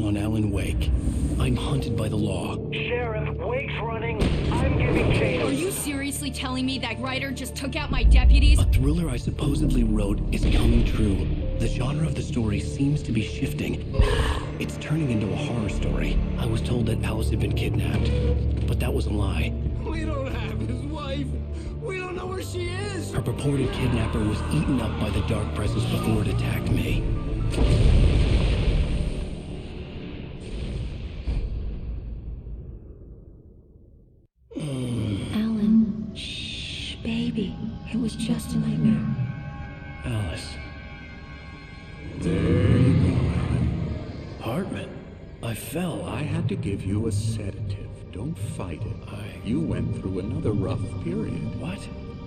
on Alan Wake. I'm hunted by the law. Sheriff, Wake's running. I'm giving chase. Are you seriously telling me that writer just took out my deputies? A thriller I supposedly wrote is coming true. The genre of the story seems to be shifting. It's turning into a horror story. I was told that Alice had been kidnapped, but that was a lie. We don't have his wife. We don't know where she is. Her purported kidnapper was eaten up by the dark presence before it attacked me. Alan, shh, baby. It was just a nightmare. Alice. There you go, Alan. Hartman. I fell. I had to give you a sedative. Don't fight it. You went through another rough period. What?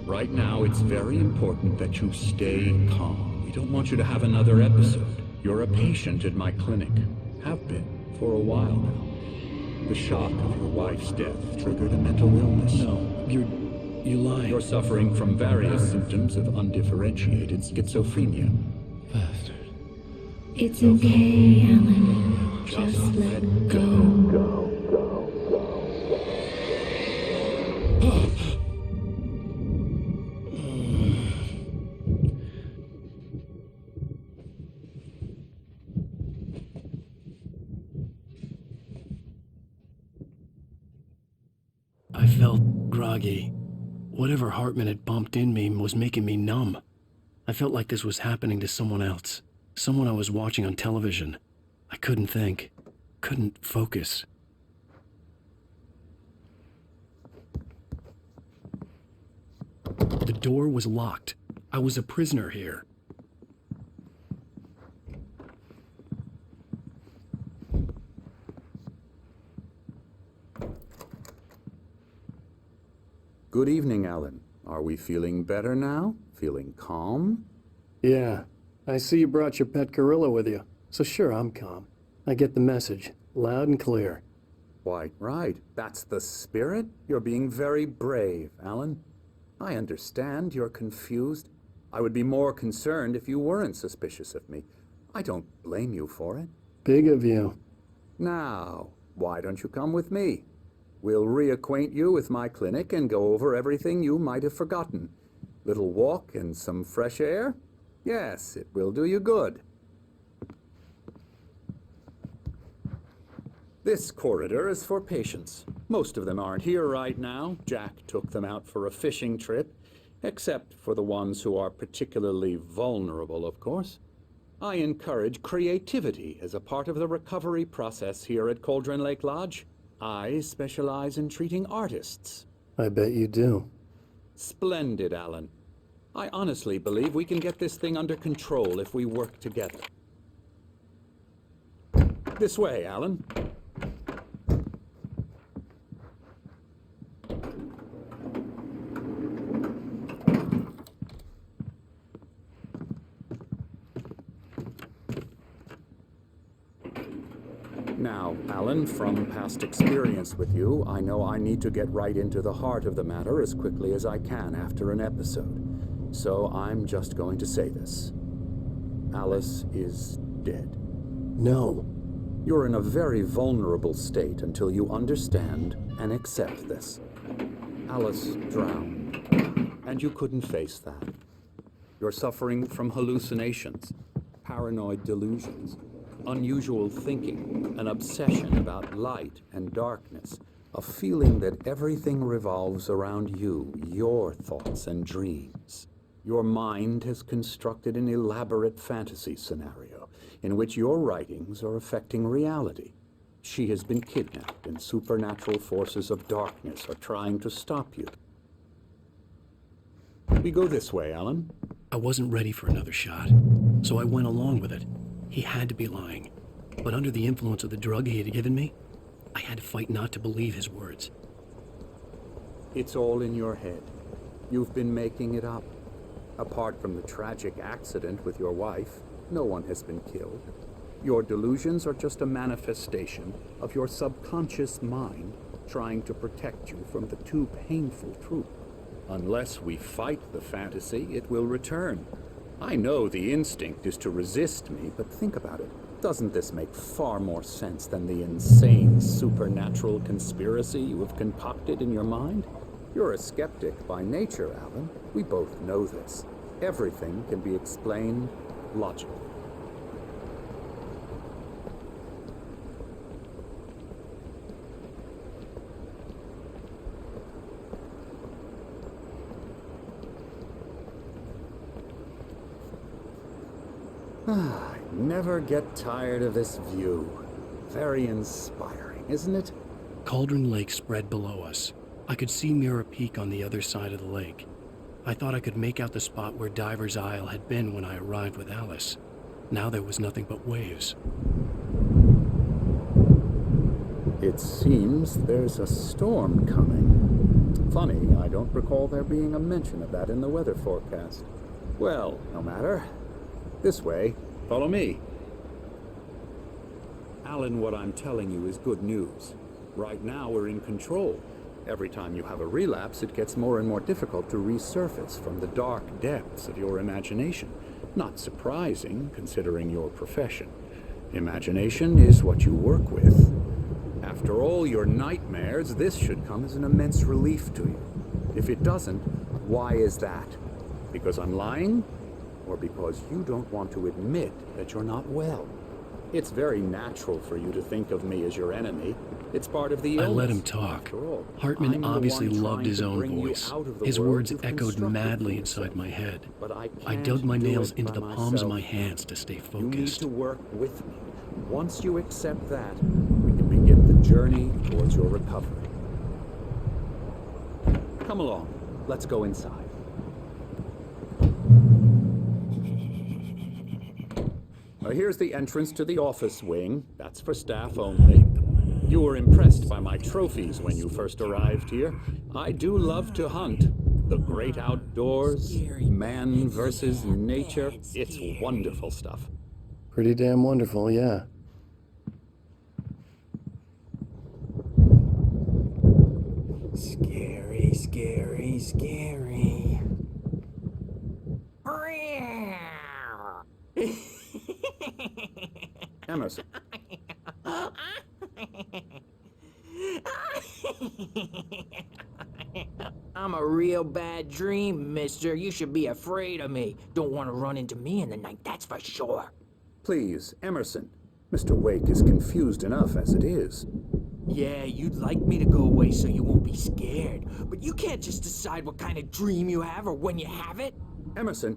Right now, it's very important that you stay calm. We don't want you to have another episode. You're a patient at my clinic. Have been for a while now. The shock of your wife's death triggered a mental illness. No, you lied. You're suffering from various symptoms of undifferentiated schizophrenia. Bastard. It's okay, Alan. Just let go. I felt groggy. Whatever Hartman had bumped in me was making me numb. I felt like this was happening to someone else. Someone I was watching on television. I couldn't think. Couldn't focus. The door was locked. I was a prisoner here. Good evening, Alan. Are we feeling better now? Feeling calm? Yeah. I see you brought your pet gorilla with you. So sure, I'm calm. I get the message. Loud and clear. Quite right. That's the spirit. You're being very brave, Alan. I understand you're confused. I would be more concerned if you weren't suspicious of me. I don't blame you for it. Big of you. Now, why don't you come with me? We'll reacquaint you with my clinic and go over everything you might have forgotten. Little walk and some fresh air? Yes, it will do you good. This corridor is for patients. Most of them aren't here right now. Jack took them out for a fishing trip, except for the ones who are particularly vulnerable, of course. I encourage creativity as a part of the recovery process here at Cauldron Lake Lodge. I specialize in treating artists. I bet you do. Splendid, Alan. I honestly believe we can get this thing under control if we work together. This way, Alan. Now, Alan, from past experience with you, I know I need to get right into the heart of the matter as quickly as I can after an episode. So I'm just going to say this. Alice is dead. No. You're in a very vulnerable state until you understand and accept this. Alice drowned, and you couldn't face that. You're suffering from hallucinations, paranoid delusions, unusual thinking, an obsession about light and darkness, a feeling that everything revolves around you, your thoughts and dreams. Your mind has constructed an elaborate fantasy scenario in which your writings are affecting reality. She has been kidnapped, and supernatural forces of darkness are trying to stop you. We go this way, Alan. I wasn't ready for another shot, so I went along with it. He had to be lying. But under the influence of the drug he had given me, I had to fight not to believe his words. It's all in your head. You've been making it up. Apart from the tragic accident with your wife, no one has been killed. Your delusions are just a manifestation of your subconscious mind trying to protect you from the too painful truth. Unless we fight the fantasy, it will return. I know the instinct is to resist me, but think about it. Doesn't this make far more sense than the insane supernatural conspiracy you have concocted in your mind? You're a skeptic by nature, Alan. We both know this. Everything can be explained logically. I never get tired of this view. Very inspiring, isn't it? Cauldron Lake spread below us. I could see Mirror Peak on the other side of the lake. I thought I could make out the spot where Diver's Isle had been when I arrived with Alice. Now there was nothing but waves. It seems there's a storm coming. Funny, I don't recall there being a mention of that in the weather forecast. Well, no matter. This way. Follow me. Alan, what I'm telling you is good news. Right now we're in control. Every time you have a relapse, it gets more and more difficult to resurface from the dark depths of your imagination. Not surprising, considering your profession. Imagination is what you work with. After all your nightmares, this should come as an immense relief to you. If it doesn't, why is that? Because I'm lying? Or because you don't want to admit that you're not well? It's very natural for you to think of me as your enemy. It's part of the illness. I let him talk. Hartman obviously loved his own voice. His words echoed madly inside my head. I dug my nails into the palms of my hands to stay focused. You need to work with me. Once you accept that, we can begin the journey towards your recovery. Come along. Let's go inside. Here's the entrance to the office wing. That's for staff only. You were impressed by my trophies when you first arrived here. I do love to hunt. The great outdoors, man versus nature. It's wonderful stuff. Pretty damn wonderful, yeah. Scary, scary, scary. Emerson. I'm a real bad dream, mister. You should be afraid of me. Don't want to run into me in the night, that's for sure. Please, Emerson. Mr. Wake is confused enough as it is. Yeah, you'd like me to go away so you won't be scared. But you can't just decide what kind of dream you have or when you have it. Emerson.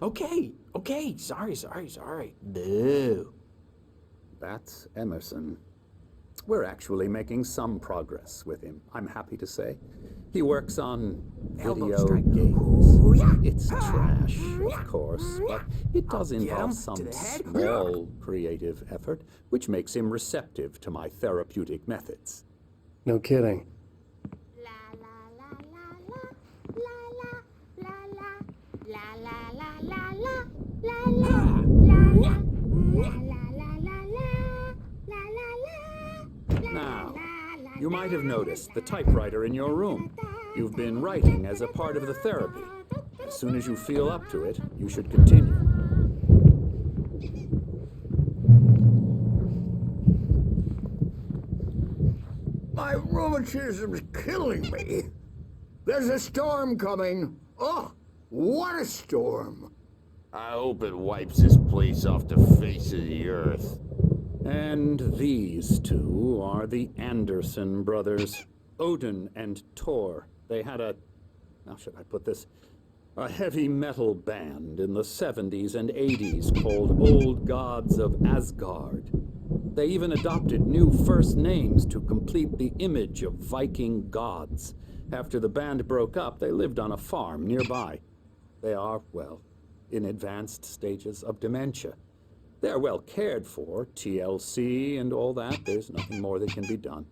Okay. Sorry. Boo. That's Emerson. We're actually making some progress with him, I'm happy to say. He works on video games. Ooh, yeah. It's trash, of course, but it does I'll get involve him to some the head. small creative effort, which makes him receptive to my therapeutic methods. No kidding. Now, you might have noticed the typewriter in your room. You've been writing as a part of the therapy. As soon as you feel up to it, you should continue. My rheumatism's killing me. There's a storm coming. Oh, what a storm. I hope it wipes this place off the face of the earth. And these two are the Anderson brothers, Odin and Thor. They had how should I put this? A heavy metal band in the 70s and 80s called Old Gods of Asgard. They even adopted new first names to complete the image of Viking gods. After the band broke up, they lived on a farm nearby. They are, well, in advanced stages of dementia. They're well cared for, TLC and all that. There's nothing more that can be done.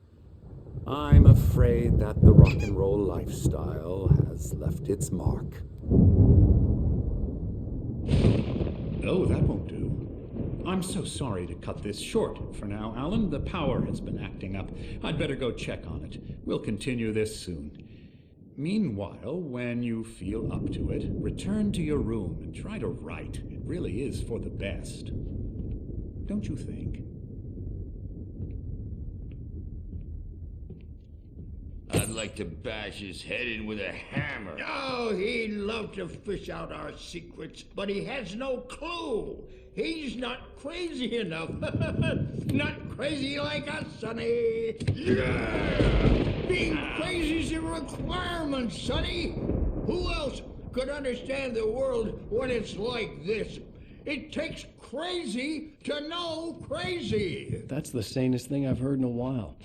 I'm afraid that the rock and roll lifestyle has left its mark. Oh, that won't do. I'm so sorry to cut this short for now, Alan. The power has been acting up. I'd better go check on it. We'll continue this soon. Meanwhile, when you feel up to it, return to your room and try to write. It really is for the best. don't you think? I'd like to bash his head in with a hammer. Oh, he'd love to fish out our secrets, but he has no clue. He's not crazy enough. Not crazy like us, Sonny. Yeah! Being crazy's a requirement, Sonny. Who else could understand the world when it's like this? It takes crazy to know crazy. That's the sanest thing I've heard in a while.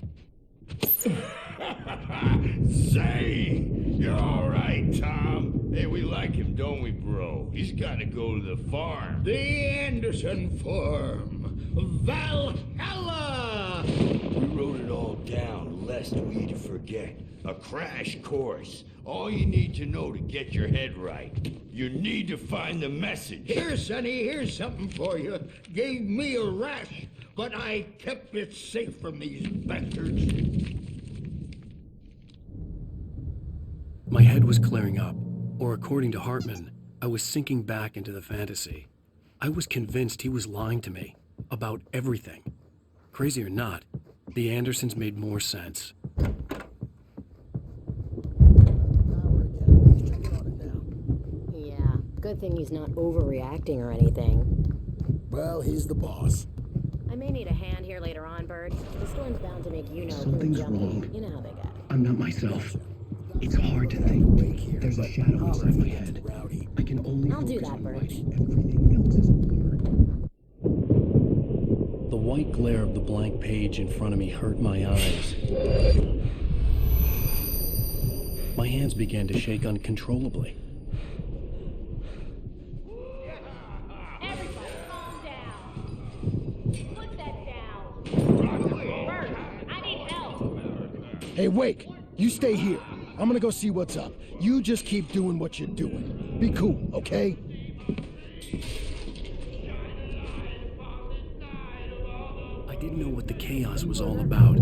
Say, you're all right, Tom. Hey, we like him, don't we, bro? He's got to go to the farm. The Anderson Farm. Valhalla! We wrote it all down, lest we forget. A crash course. All you need to know to get your head right. You need to find the message. Here, Sonny, here's something for you. Gave me a rash, but I kept it safe from these bastards. My head was clearing up, or according to Hartman, I was sinking back into the fantasy. I was convinced he was lying to me about everything. Crazy or not, the Andersons made more sense. Yeah, good thing he's not overreacting or anything. Well, he's the boss. I may need a hand here later on, Bird. The storm's bound to make you know Something's who's jumping. wrong. You know how they get. I'm not myself. It's hard to think. There's a shadow inside my head. I can only I'll do focus that, on Bert. writing. Everything else is a blur. The white glare of the blank page in front of me hurt my eyes. My hands began to shake uncontrollably. Everybody, calm down. Put that down. Bert, I need help. Hey, Wake, you stay here. I'm gonna go see what's up. You just keep doing what you're doing. Be cool, okay? I didn't know what the chaos was all about,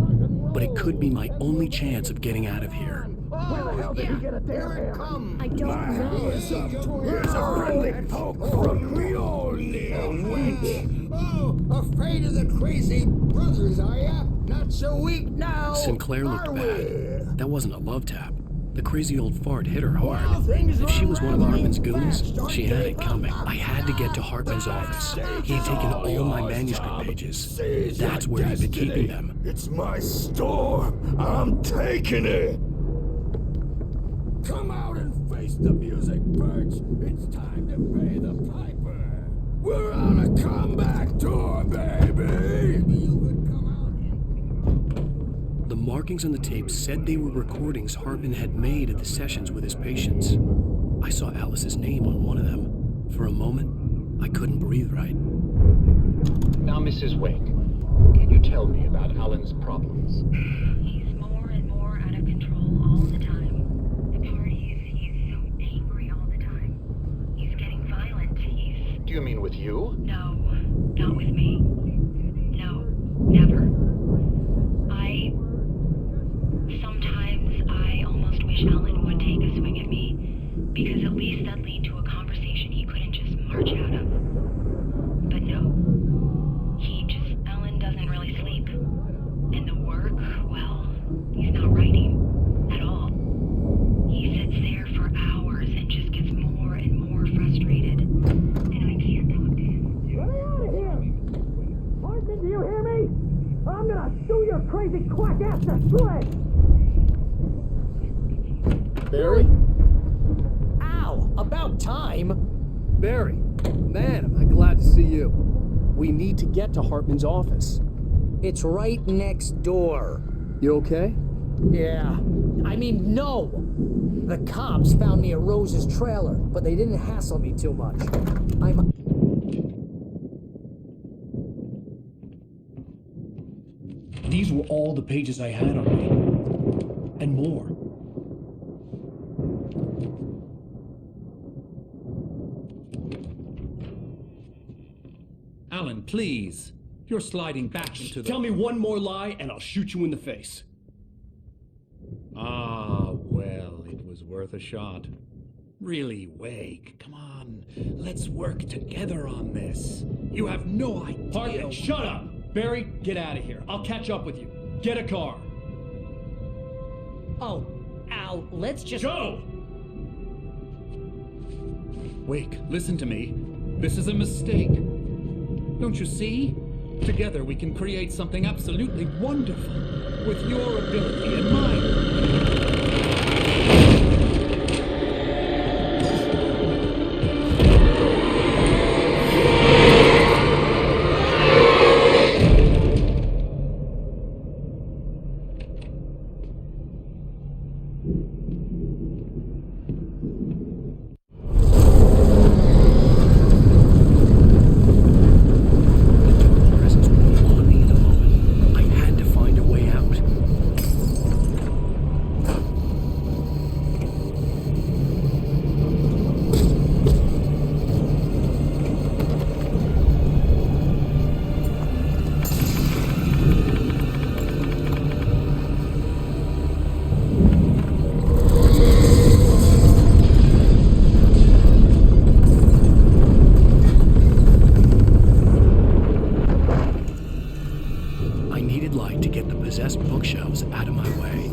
but it could be my only chance of getting out of here. Where the hell did he get a damn hammer? I don't know. Here's a friendly poke from me, old little wench. Oh, afraid of the crazy brothers, are ya? Not so weak now, Sinclair looked are bad. we? That wasn't a love tap. The crazy old fart hit her hard. Well, things If she was one of are Hartman's happening goons, fast, aren't she had they, it coming. I had to get to Hartman's office. He had taken all my manuscript pages. That's where he'd been keeping them. It's my store. I'm taking it. Come out and face the music, Birch. It's time to pay the piper. We're on a comeback tour, baby. You would come out and... The markings on the tape said they were recordings Hartman had made at the sessions with his patients. I saw Alice's name on one of them. For a moment, I couldn't breathe right. Now, Mrs. Wake, can you tell me about Alan's problems? He's more and more out of control all the time. The parties, he's so angry all the time. He's getting violent. Do you mean with you? No, not with me. No, never. Sometimes I almost wish Alan would take a swing at me, because at least that'd lead to a conversation he couldn't just march out of. But no. Alan doesn't really sleep. And the work, well, he's not writing at all. He sits there for hours and just gets more and more frustrated. And I can't talk to him. Get out of here! Hartman, do you hear me? I'm gonna sue your crazy quack ass to shreds! Barry? Ow! About time! Barry, man, am I glad to see you. We need to get to Hartman's office. It's right next door. You okay? Yeah. I mean, no! The cops found me at Rose's trailer, but they didn't hassle me too much. These were all the pages I had on me. And more. Alan, please. You're sliding back into the... Tell me one more lie and I'll shoot you in the face. Ah, well, it was worth a shot. Really, Wake, come on. Let's work together on this. You have no idea. Hartman, shut up! Barry, get out of here. I'll catch up with you. Get a car. Oh, Al, let's just... Go! Wake, listen to me. This is a mistake. Don't you see? Together we can create something absolutely wonderful. With your ability and mine. Presence was on me in a moment. I had to find a way out. I needed light to get the possessed bookshelves out of my way.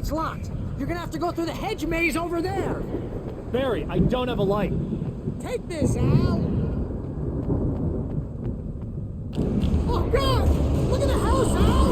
gate's locked. You're gonna have to go through the hedge maze over there. Barry, I don't have a light. Take this, Al. Oh, God! Look at the house, Al!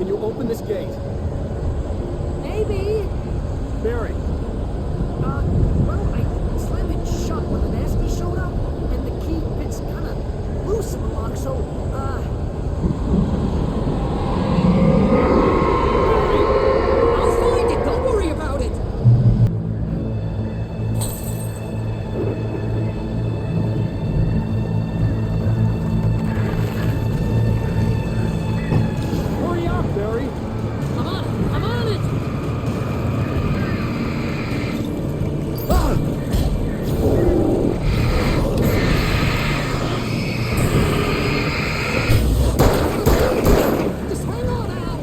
can you open this gate? Maybe. Barry. Well, I slammed it shut when the nasty showed up, and the key fits kind of loose in the lock, so, I'll find it, don't worry about it! Hurry up, Barry! I'm on it! Just hang on, Al!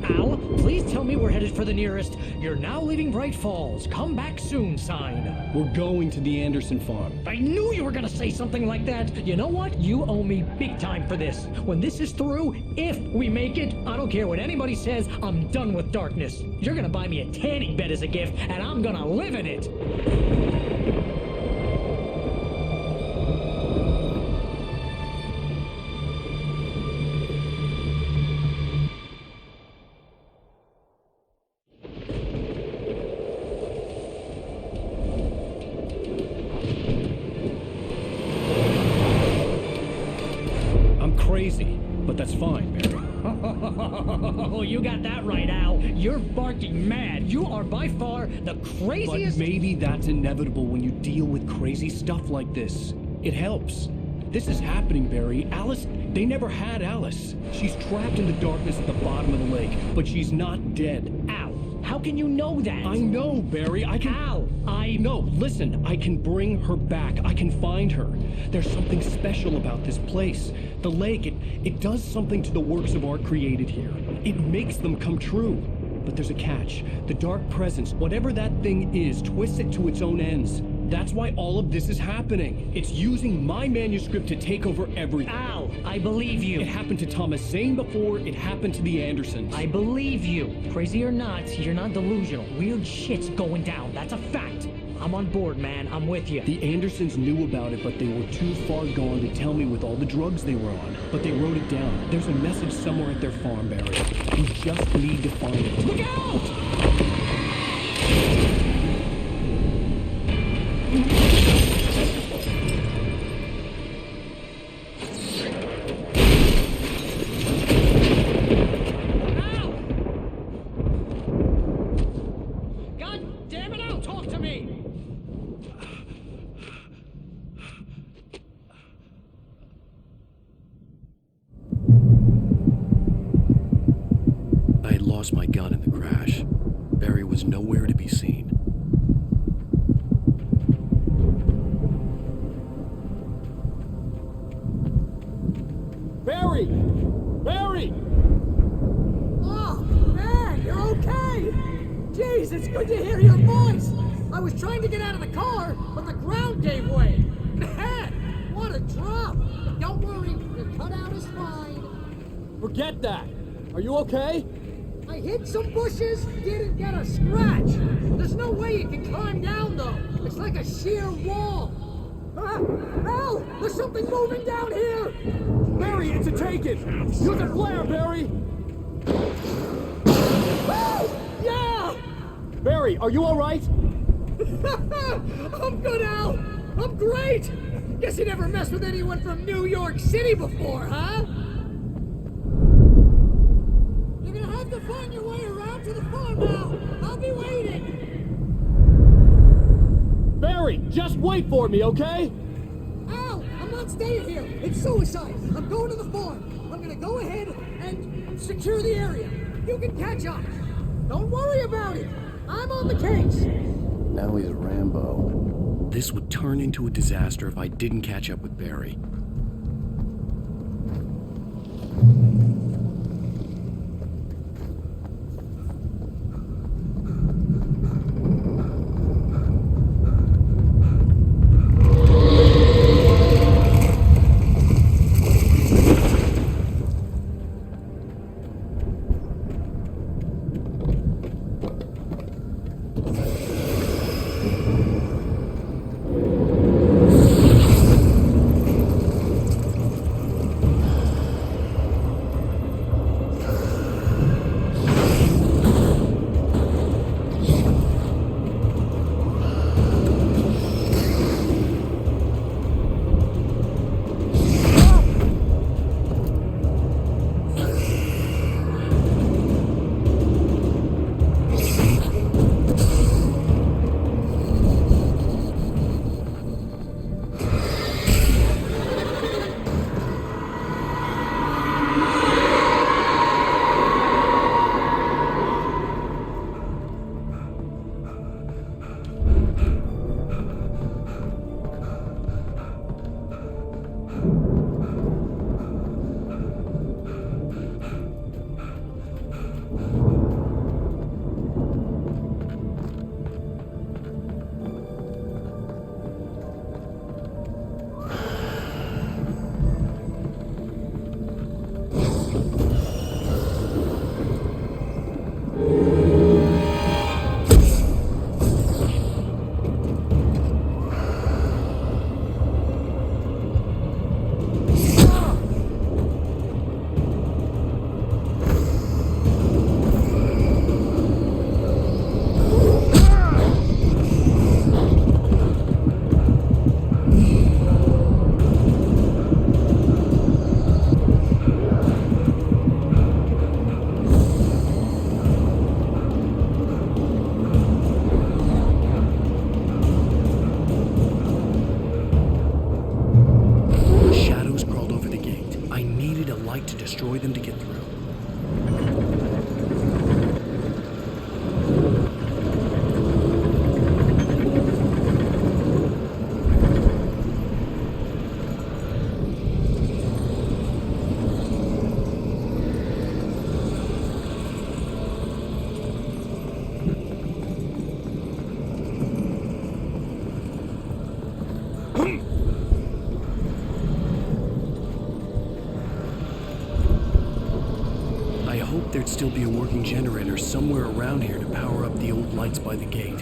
Al, please tell me we're headed for the nearest "You're now leaving Bright Falls. Come back soon" sign. We're going to the Anderson farm. I knew you were gonna say something like that. You know what? You owe me big time for this. When this is through, if we make it, I don't care what anybody says, I'm done with darkness. You're gonna buy me a tanning bed as a gift, and I'm gonna live in it. I'm crazy, but that's fine, Barry. Oh, you got that right, Al. You're barking mad. You are by far the craziest. But maybe that's inevitable when you deal with crazy stuff like this. It helps. This is happening, Barry. Alice, they never had Alice. She's trapped in the darkness at the bottom of the lake, but she's not dead. Al, how can you know that? I know, Barry. I can... Al, No, listen. I can bring her back. I can find her. There's something special about this place. The lake, it does something to the works of art created here. It makes them come true. But there's a catch. The dark presence, whatever that thing is, twists it to its own ends. That's why all of this is happening. It's using my manuscript to take over everything. Al, I believe you. It happened to Thomas Zane before, it happened to the Andersons. I believe you. Crazy or not, you're not delusional. Weird shit's going down. That's a fact. I'm on board, man. I'm with you. The Andersons knew about it, but they were too far gone to tell me with all the drugs they were on. But they wrote it down. There's a message somewhere at their farm, Barry. You just need to find it. Look out! God damn it, Al, talk to me! I had lost my gun in the crash. Barry was nowhere to be seen. Barry! Barry! Oh, man, you're okay! Jeez, it's good to hear your voice! I was trying to get out of the car, but the ground gave way! Man, what a drop! But don't worry, your cutout is fine. Forget that! Are you okay? I hit some bushes, didn't get a scratch. There's no way you can climb down, though. It's like a sheer wall. Al, there's something moving down here! Barry, it's a take-it! Use a flare, Barry! Oh, yeah! Barry, are you alright? I'm good, Al! I'm great! Guess you never messed with anyone from New York City before, huh? You're gonna have to find your way around. on now! I'll be waiting! Barry, just wait for me, okay? Al, I'm not staying here! It's suicide! I'm going to the farm! I'm gonna go ahead and secure the area! You can catch up! Don't worry about it! I'm on the case! Now he's Rambo. This would turn into a disaster if I didn't catch up with Barry. To destroy them to get through. There'd still be a working generator somewhere around here to power up the old lights by the gate.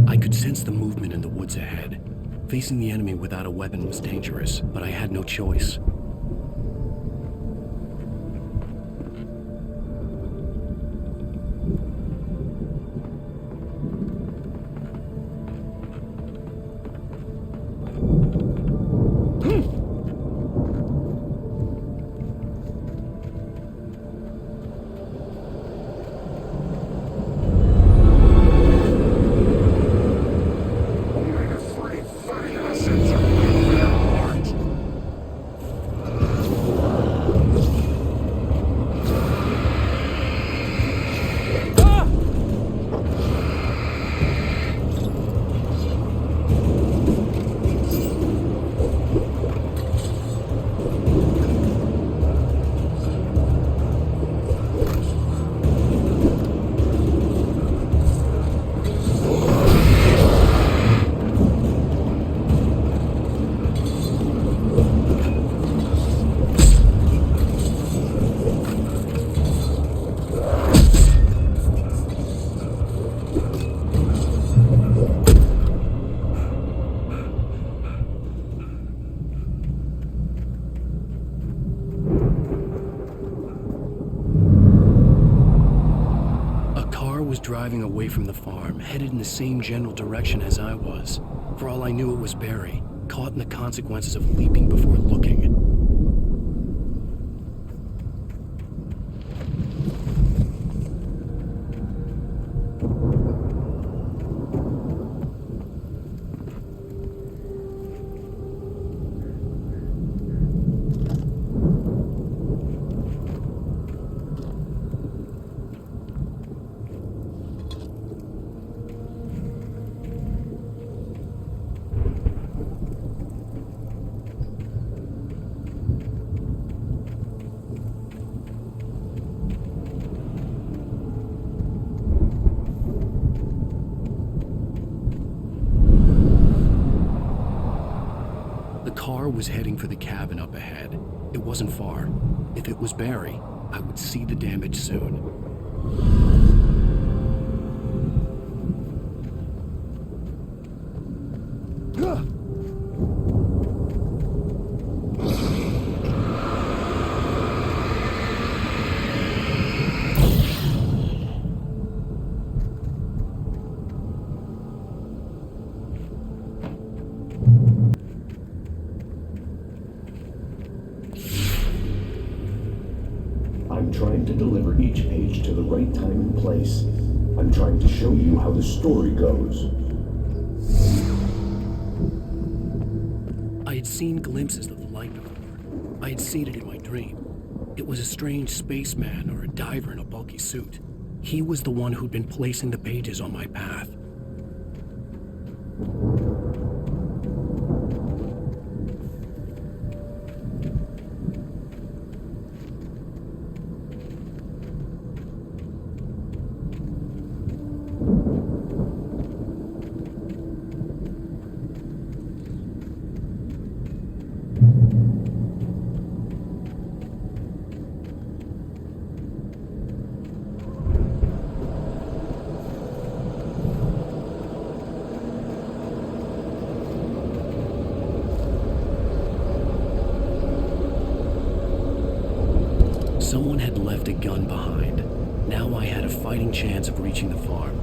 I could sense the movement in the woods ahead. Facing the enemy without a weapon was dangerous, but I had no choice. driving away from the farm, headed in the same general direction as I was. For all I knew, it was Barry, caught in the consequences of leaping before looking. The car was heading for the cabin up ahead. It wasn't far. If it was Barry, I would see the damage soon. I'm trying to deliver each page to the right time and place. I'm trying to show you how the story goes. I had seen glimpses of the light before. I had seen it in my dream. It was a strange spaceman or a diver in a bulky suit. He was the one who'd been placing the pages on my path. Someone had left a gun behind. Now I had a fighting chance of reaching the farm.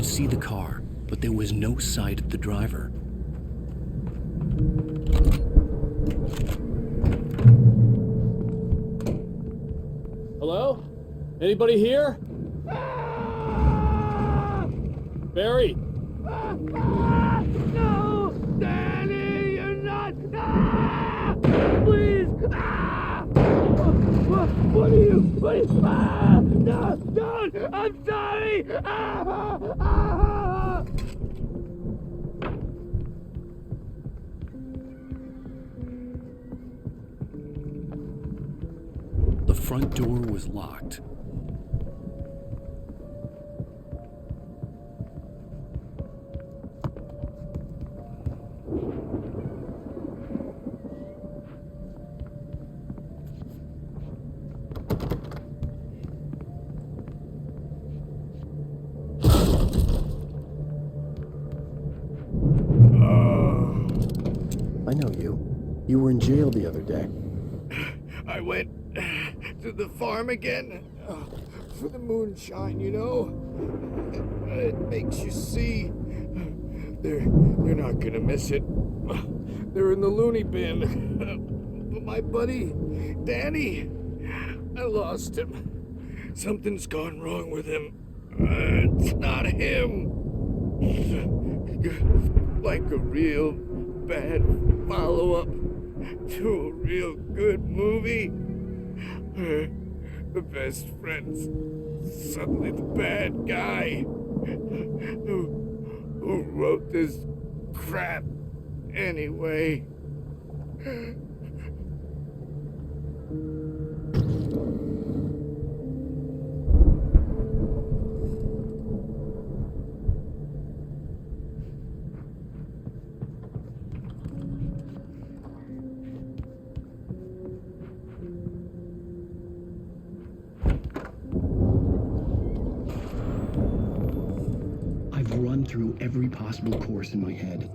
See the car, but there was no sight of the driver. Hello? Anybody here? Barry? No! Danny, you're not! Ah! Please! Ah! What are you? Ah! No! Don't! I'm sorry! Ah! Ah! The front door was locked. I know you. You were in jail the other day. I went to the farm again for the moonshine, you know? It makes you see. They're not gonna miss it. They're in the loony bin. But my buddy, Danny, I lost him. Something's gone wrong with him. It's not him. Like a real bad follow-up to a real good movie. The best friend's suddenly the bad guy who wrote this crap anyway. I've run through every possible course in my head.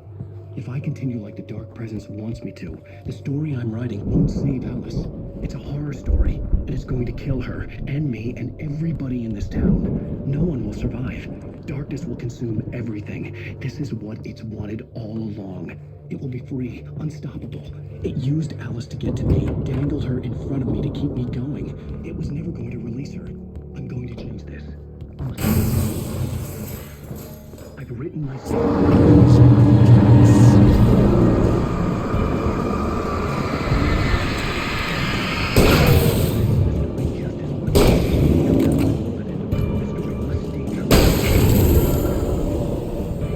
If I continue like the Dark Presence wants me to, the story I'm writing won't save Alice. It's a horror story, and it's going to kill her, and me, and everybody in this town. No one will survive. Darkness will consume everything. This is what it's wanted all along. It will be free, unstoppable. It used Alice to get to me, dangled her in front of me to keep me going. It was never going to release her. I'm going to change this. I've written my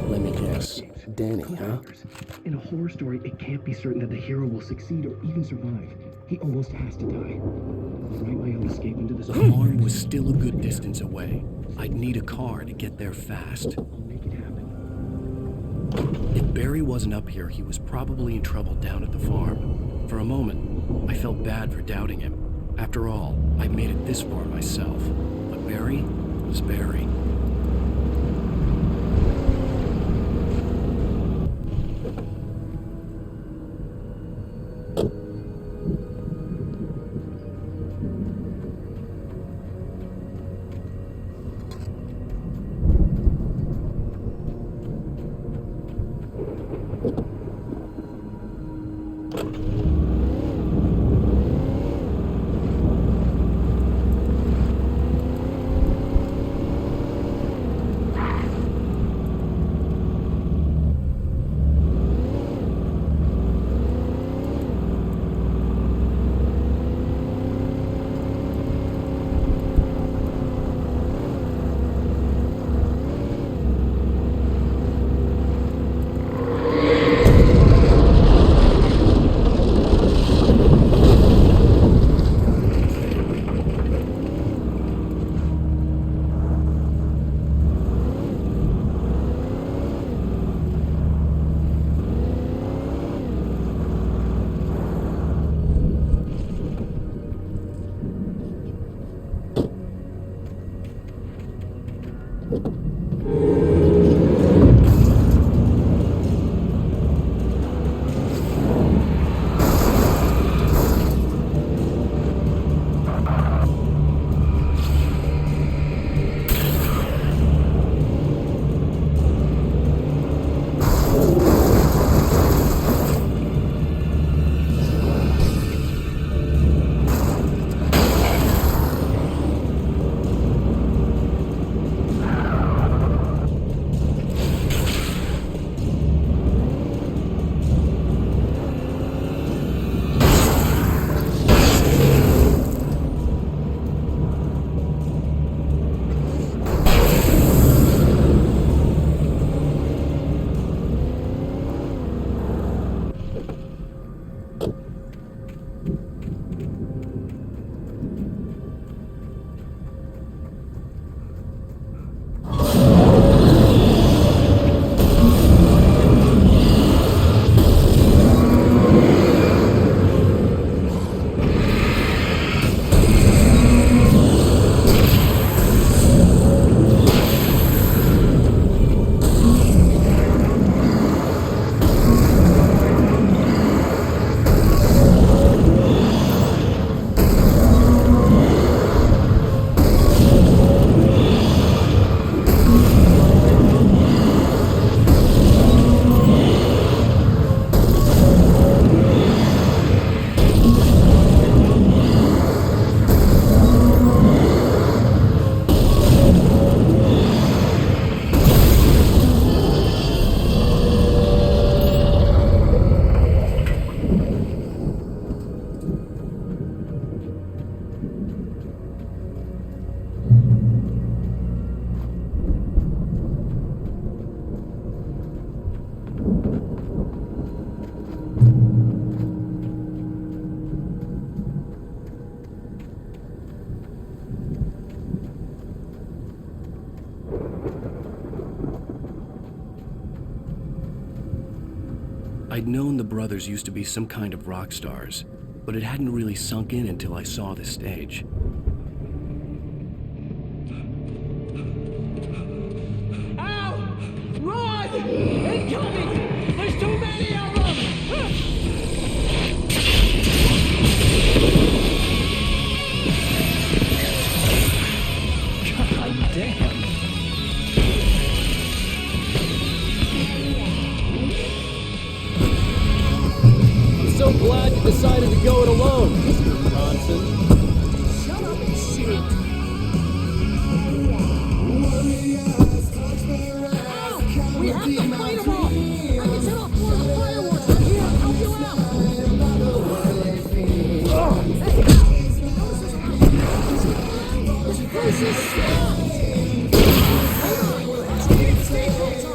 Let me guess. Danny, huh? In a horror story, it can't be certain that the hero will succeed or even survive. He almost has to die. I'll write my own escape into this. The farm was still a good distance away. I'd need a car to get there fast. I'll make it happen. If Barry wasn't up here, he was probably in trouble down at the farm. For a moment, I felt bad for doubting him. After all, I made it this far myself. But Barry was Barry. I'd known the brothers used to be some kind of rock stars, but it hadn't really sunk in until I saw this stage. Ow! Run! Incoming! There's too many of them! God damn. I'm so glad you decided to go it alone, Mr. Bronson. Shut up and shoot! Ow! We have to fight them all! I can set off more of the fireworks from here and help you out! Hey, this place is stopped! Hold on! Let's get the stage lights on!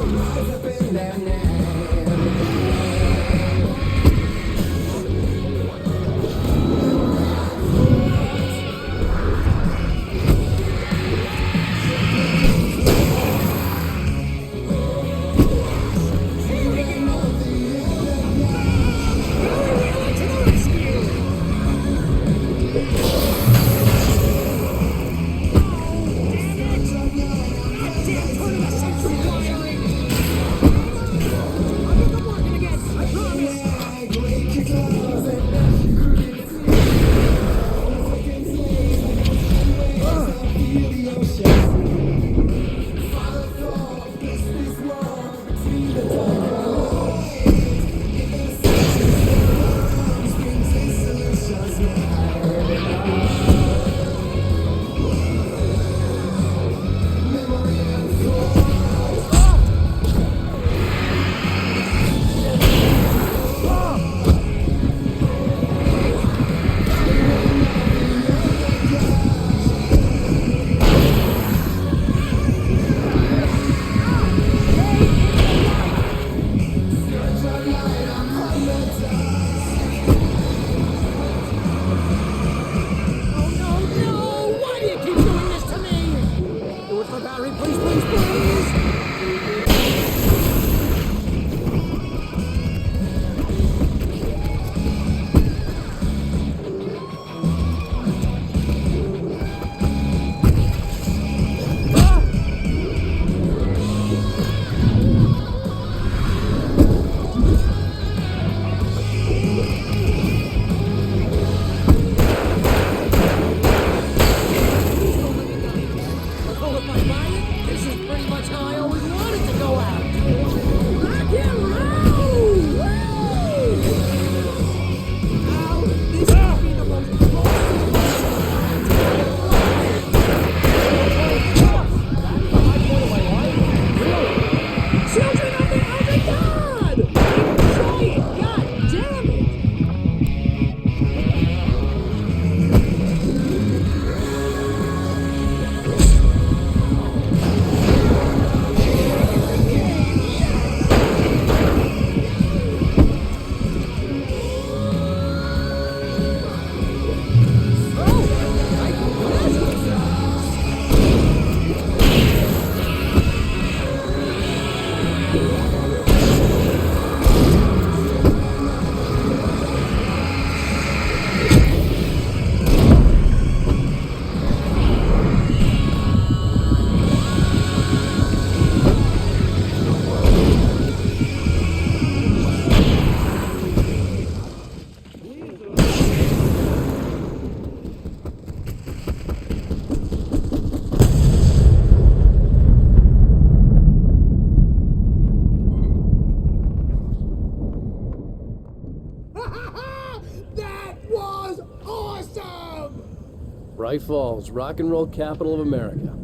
Bright Falls, rock and roll capital of America.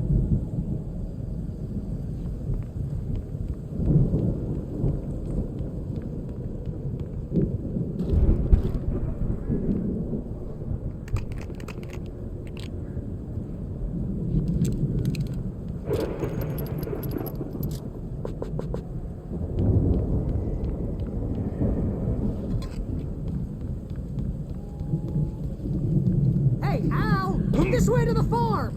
Hey, Al! This way to the farm!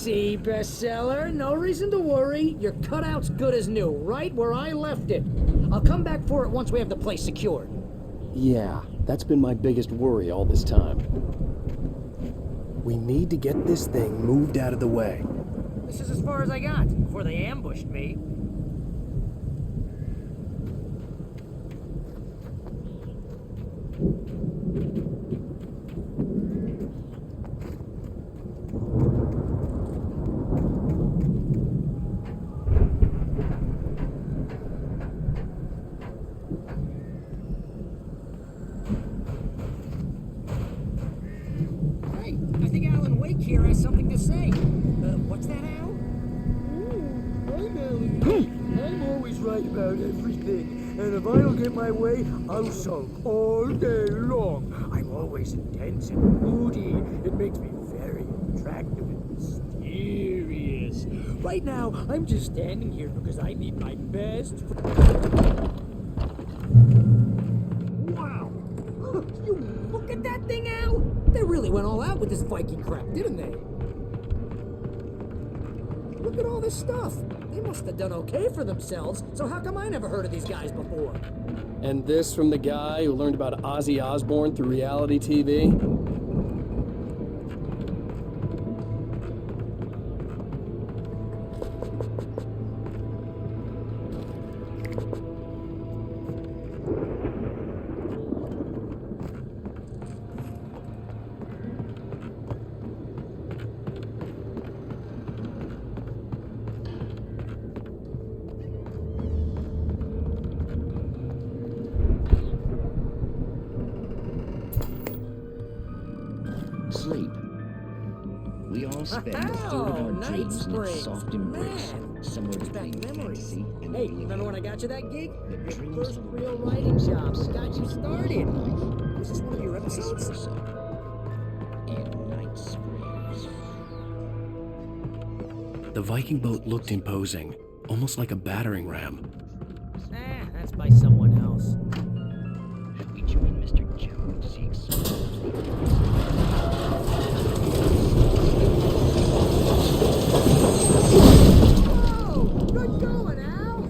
See, bestseller, no reason to worry. Your cutout's good as new, right where I left it. I'll come back for it once we have the place secured. Yeah, that's been my biggest worry all this time. We need to get this thing moved out of the way. This is as far as I got before they ambushed me. Hey, I think Alan Wake here has something to say. What's that, Al? I'm Alan. I'm always right about everything. And if I don't get my way, I'll sulk all day long. I'm always intense and moody. It makes me very attractive and mysterious. Right now, I'm just standing here because I need my best Wow! You look at that thing, Al! They really went all out with this Viking crap, didn't they? Look at all this stuff. They must have done okay for themselves, so how come I never heard of these guys before? And this from the guy who learned about Ozzy Osbourne through reality TV? Sleep. We all spend a third of our dreams in that soft embrace, somewhere between fantasy and Hey, remember when I got you that gig? Your first real writing job got you started. Was this one of your episodes? And night springs. The Viking boat looked imposing, almost like a battering ram. That's by someone else. Should we join Mr. Jones? He explores Whoa! Good going, Al!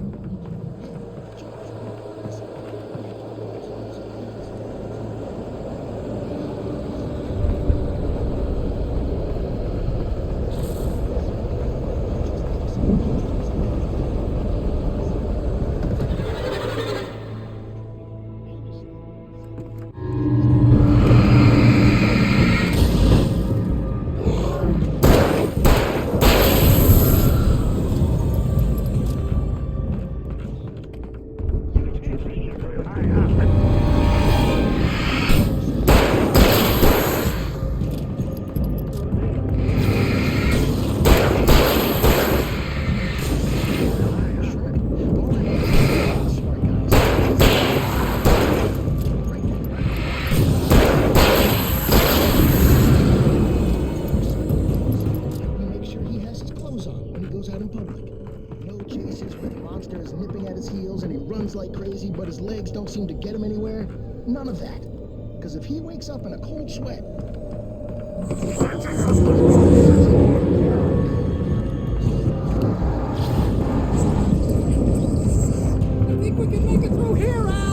like crazy, but his legs don't seem to get him anywhere. None of that. Because if he wakes up in a cold sweat... I think we can make it through here, Al!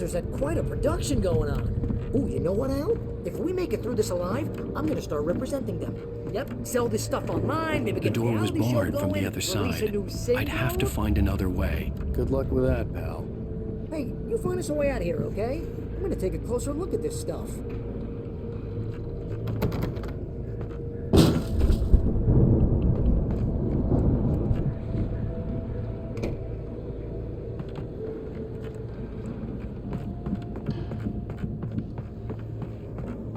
Officers had quite a production going on. Ooh, you know what, Al? If we make it through this alive, I'm gonna start representing them. Yep, sell this stuff online, maybe The get door was reality show barred from going, the other release a side. new single. I'd have to find another way. Good luck with that, pal. Hey, you find us a way out of here, okay? I'm gonna take a closer look at this stuff.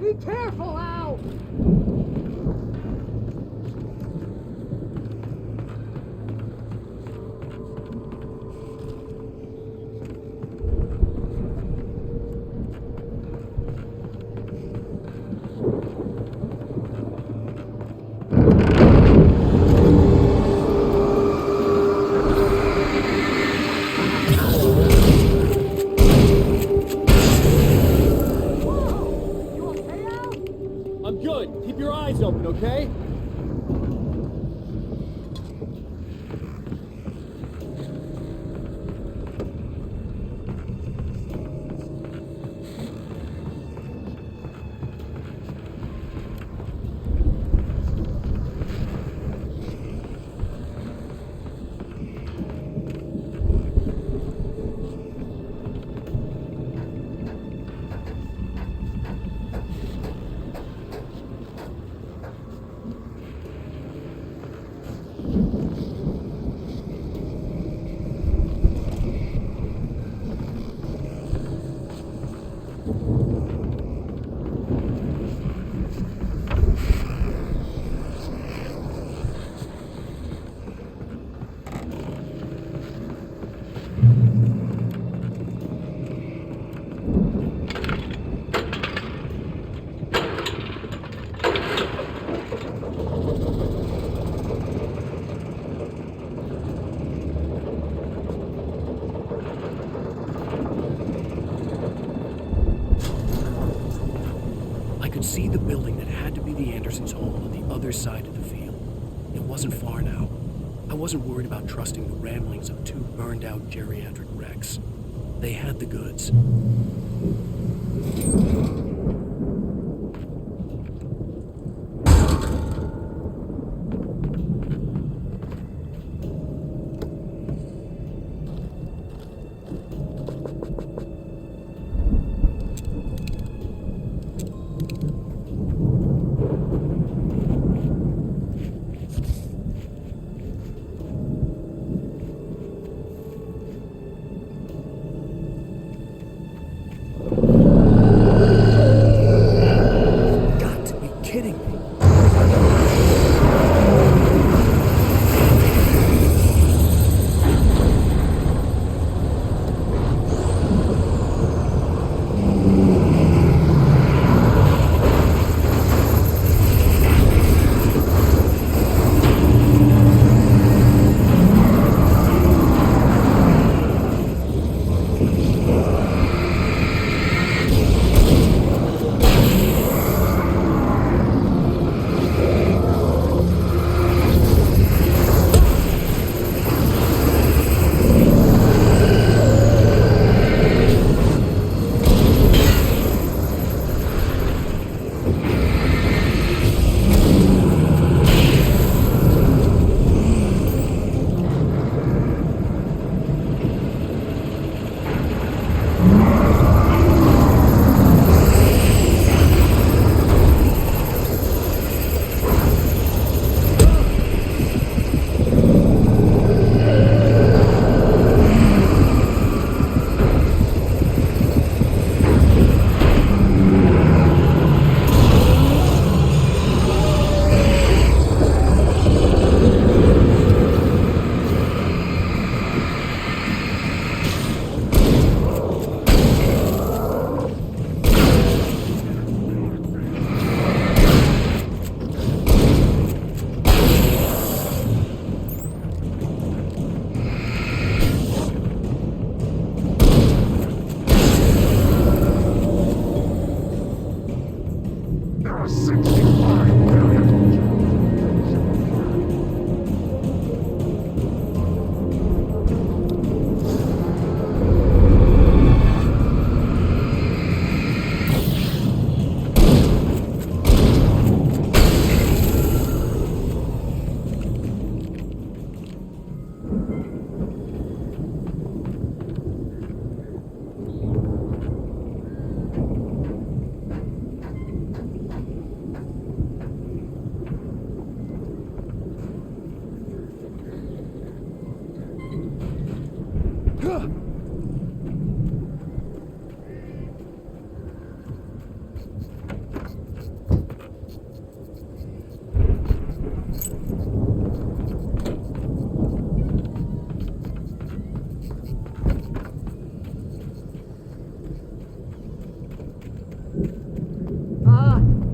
Be careful, Al! I'm good. Keep your eyes open, okay? See the building that had to be the Andersons' home on the other side of the field. It wasn't far now. I wasn't worried about trusting the ramblings of two burned-out geriatric wrecks. They had the goods.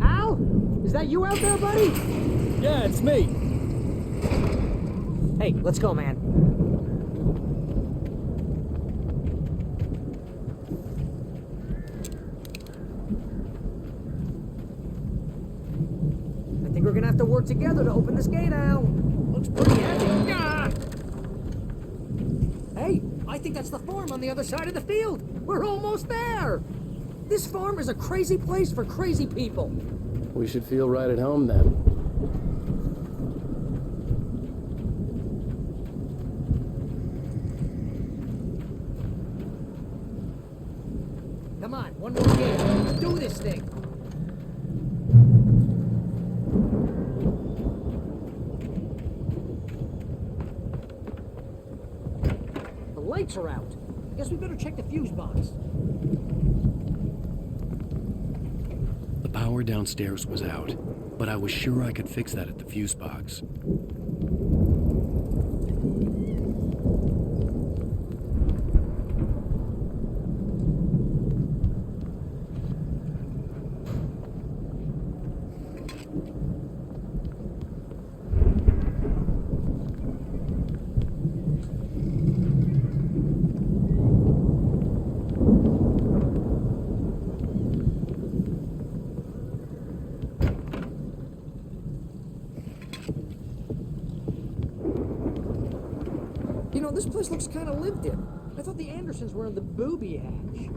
Al? Is that you out there, buddy? Yeah, it's me. Hey, let's go, man. I think we're gonna have to work together to open this gate, Al. Looks pretty heavy. Ah! Hey, I think that's the farm on the other side of the field. We're almost there. This farm is a crazy place for crazy people. We should feel right at home then. Come on, one more game. Let's do this thing. The lights are out. Guess we better check the fuse box. The power downstairs was out, but I was sure I could fix that at the fuse box. You know, this place looks kind of lived in. I thought the Andersons were in the booby hatch.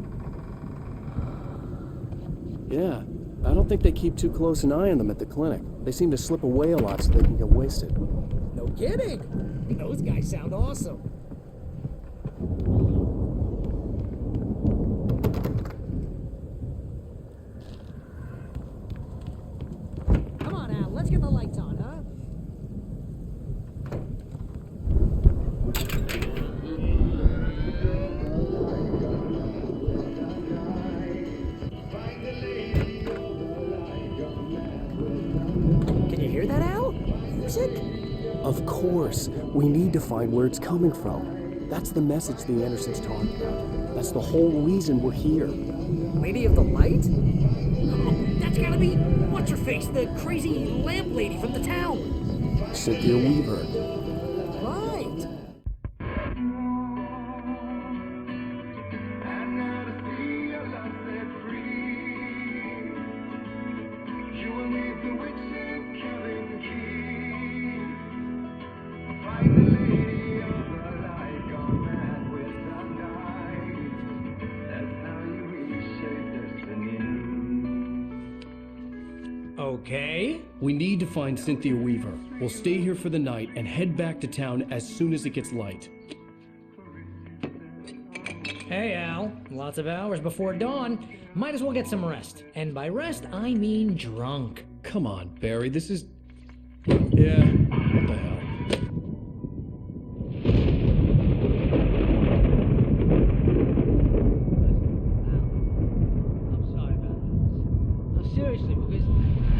Yeah, I don't think they keep too close an eye on them at the clinic. They seem to slip away a lot so they can get wasted. No kidding. Those guys sound awesome. Come on, Al. Let's get the lights on, huh? Can you hear that, Al? Music? Of course. We need to find where it's coming from. That's the message the Andersons talking about. That's the whole reason we're here. Lady of the Light? Oh, that's gotta be what's-her-face, the crazy lamp lady from the town. Cynthia Weaver. Right. Okay. We need to find Cynthia Weaver. We'll stay here for the night and head back to town as soon as it gets light. Hey, Al. Lots of hours before dawn. Might as well get some rest. And by rest, I mean drunk. Come on, Barry, this is... Yeah, what the hell? Seriously, because I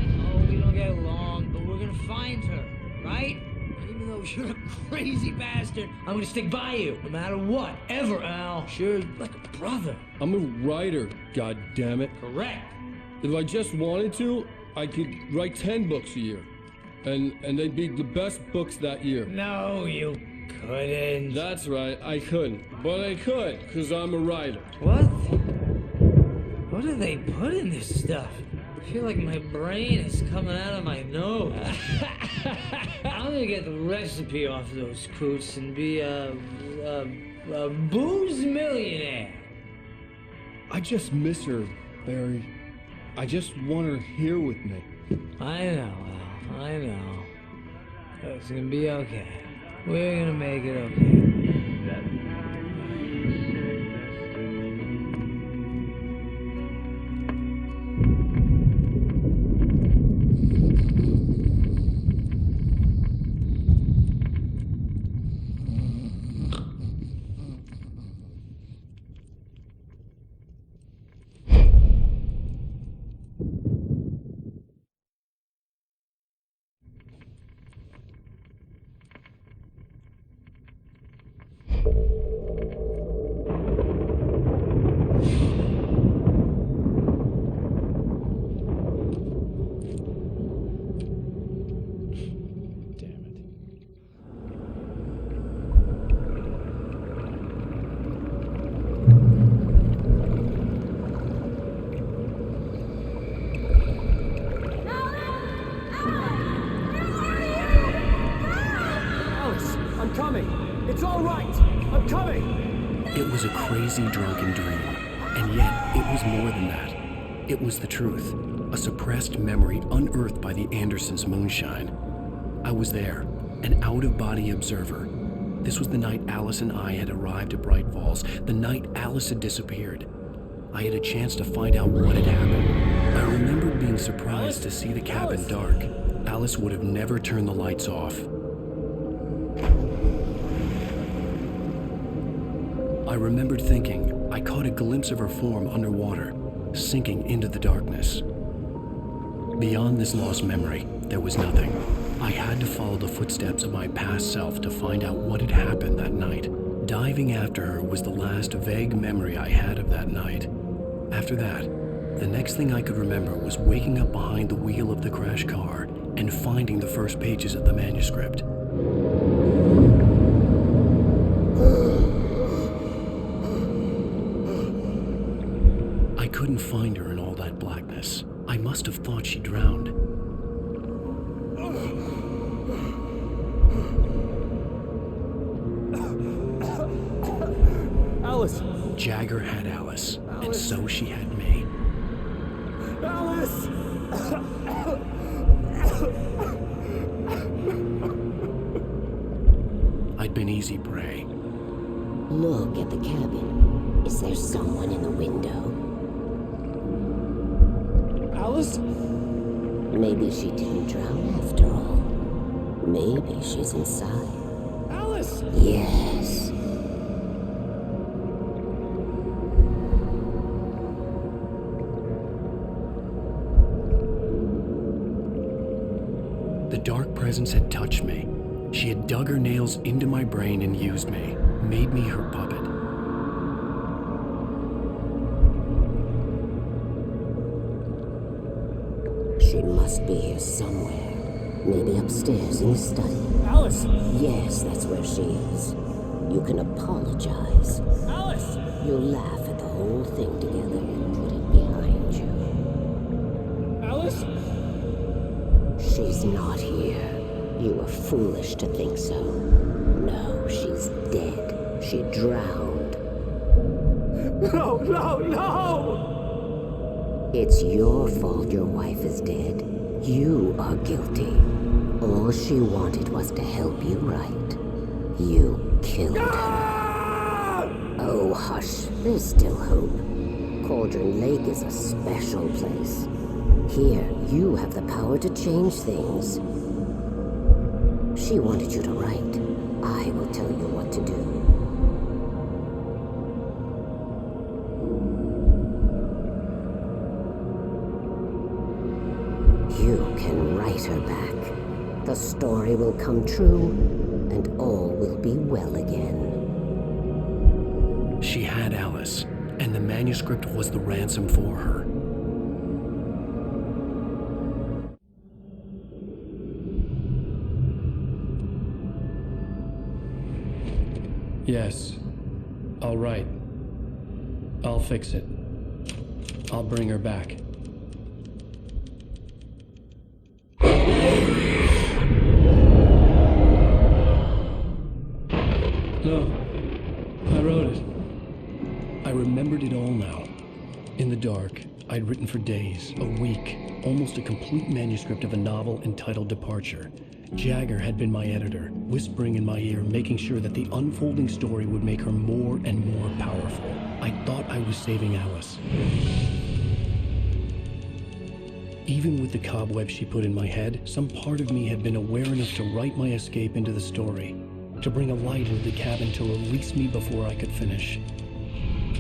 know we don't get along, but we're gonna find her, right? And even though you're a crazy bastard, I'm gonna stick by you, no matter what, ever, Al. Sure, like a brother. I'm a writer, goddammit. Correct. If I just wanted to, I could write 10 books a year. And they'd be the best books that year. No, you couldn't. That's right, I couldn't. But I could, because I'm a writer. What? What do they put in this stuff? I feel like my brain is coming out of my nose. I'm gonna get the recipe off those coots and be a booze millionaire. I just miss her, Barry. I just want her here with me. I know, Al. I know. It's gonna be okay. We're gonna make it okay. It's all right. I'm coming. It was a crazy drunken dream, and yet it was more than that. It was the truth, a suppressed memory unearthed by the Andersons' moonshine. I was there, an out-of-body observer. This was the night Alice and I had arrived at Bright Falls, the night Alice had disappeared. I had a chance to find out what had happened. I remembered being surprised to see the cabin dark. Alice would have never turned the lights off. I remembered thinking I caught a glimpse of her form underwater, sinking into the darkness. Beyond this lost memory, there was nothing. I had to follow the footsteps of my past self to find out what had happened that night. Diving after her was the last vague memory I had of that night. After that, the next thing I could remember was waking up behind the wheel of the crashed car and finding the first pages of the manuscript. I couldn't find her in all that blackness. I must have thought she drowned. Alice! Jagger had Alice, and so she had me. Alice! I'd been easy prey. Look at the cabin. Is there someone in the window? Alice? Maybe she didn't drown after all. Maybe she's inside. Alice! Yes. The dark presence had touched me. She had dug her nails into my brain and used me, made me her puppet. She must be here somewhere. Maybe upstairs in the study. Alice! Yes, that's where she is. You can apologize. Alice! You'll laugh at the whole thing together and put it behind you. Alice? She's not here. You were foolish to think so. No, she's dead. She drowned. No, no, no! It's your fault your wife is dead. You are guilty. All she wanted was to help you right. You killed her. Oh, hush. There's still hope. Cauldron Lake is a special place. Here, you have the power to change things. She wanted you to write. I will tell you what to do. You can write her back. The story will come true, and all will be well again. She had Alice, and the manuscript was the ransom for her. Yes. I'll write. I'll fix it. I'll bring her back. No. I wrote it. I remembered it all now. In the dark, I'd written for days, a week, almost a complete manuscript of a novel entitled Departure. Jagger had been my editor, whispering in my ear, making sure that the unfolding story would make her more and more powerful. I thought I was saving Alice. Even with the cobwebs she put in my head, some part of me had been aware enough to write my escape into the story, to bring a light into the cabin to release me before I could finish,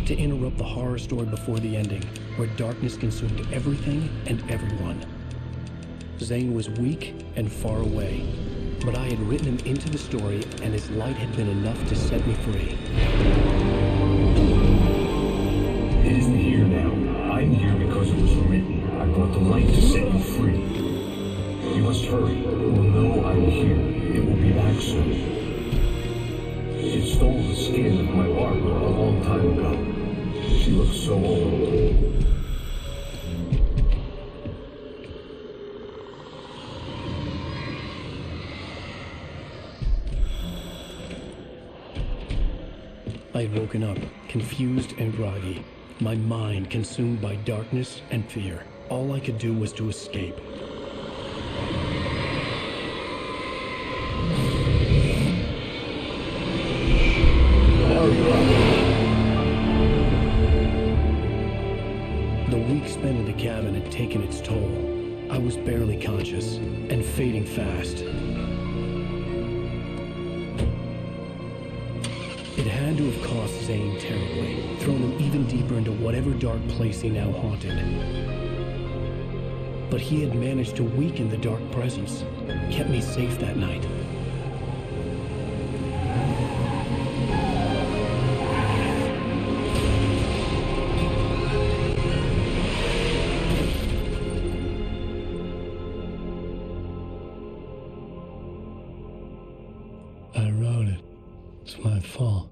to interrupt the horror story before the ending, where darkness consumed everything and everyone. Zane was weak and far away, but I had written him into the story, and his light had been enough to set me free. It isn't here now. I'm here because it was written. I brought the light to set you free. You must hurry. It will know I'm here. It will be back soon. It stole the skin of my Barbara a long time ago. She looks so old. I had woken up, confused and groggy, my mind consumed by darkness and fear. All I could do was to escape. The week spent in the cabin had taken its toll. I was barely conscious, and fading fast. It had to have cost Zane terribly, thrown him even deeper into whatever dark place he now haunted. But he had managed to weaken the dark presence, kept me safe that night. I wrote it. It's my fault.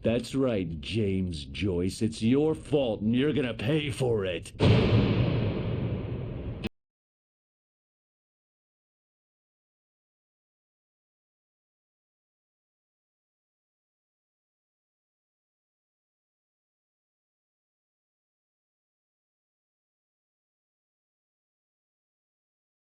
That's right, James Joyce. It's your fault, and you're gonna pay for it.